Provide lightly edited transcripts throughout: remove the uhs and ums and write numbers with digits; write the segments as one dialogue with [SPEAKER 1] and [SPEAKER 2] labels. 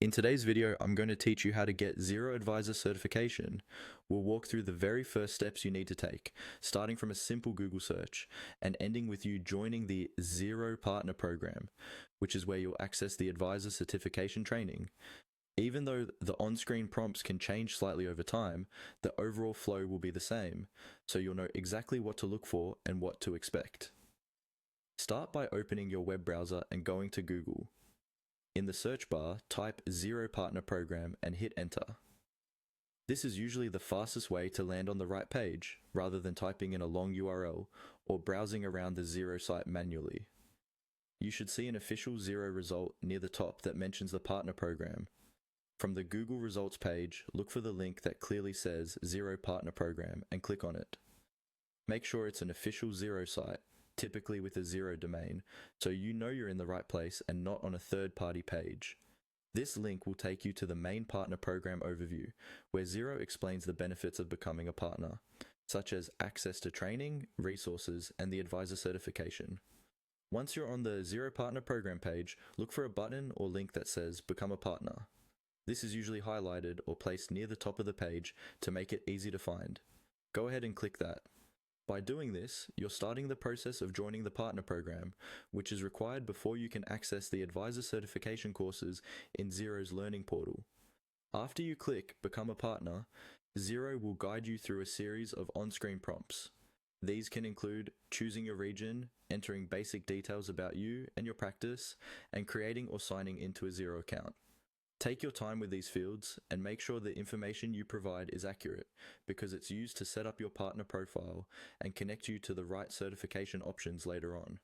[SPEAKER 1] In today's video, I'm going to teach you how to get Xero Advisor Certification. We'll walk through the very first steps you need to take, starting from a simple Google search and ending with you joining the Xero Partner Program, which is where you'll access the Advisor Certification training. Even though the on-screen prompts can change slightly over time, the overall flow will be the same, so you'll know exactly what to look for and what to expect. Start by opening your web browser and going to Google. In the search bar, type Xero Partner Program and hit enter. This is usually the fastest way to land on the right page, rather than typing in a long URL or browsing around the Xero site manually. You should see an official Xero result near the top that mentions the partner program. From the Google results page, look for the link that clearly says Xero Partner Program and click on it. Make sure it's an official Xero site, typically with a Xero domain, so you know you're in the right place and not on a third-party page. This link will take you to the main partner program overview, where Xero explains the benefits of becoming a partner, such as access to training, resources, and the advisor certification. Once you're on the Xero Partner Program page, look for a button or link that says Become a Partner. This is usually highlighted or placed near the top of the page to make it easy to find. Go ahead and click that. By doing this, you're starting the process of joining the partner program, which is required before you can access the advisor certification courses in Xero's learning portal. After you click Become a Partner, Xero will guide you through a series of on-screen prompts. These can include choosing your region, entering basic details about you and your practice, and creating or signing into a Xero account. Take your time with these fields and make sure the information you provide is accurate, because it's used to set up your partner profile and connect you to the right certification options later on.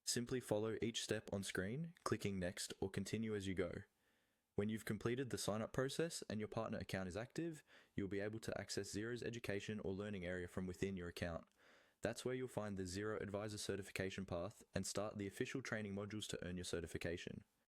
[SPEAKER 1] Simply follow each step on screen, clicking next or continue as you go. When you've completed the sign-up process and your partner account is active, you'll be able to access Xero's education or learning area from within your account. That's where you'll find the Xero Advisor Certification path and start the official training modules to earn your certification.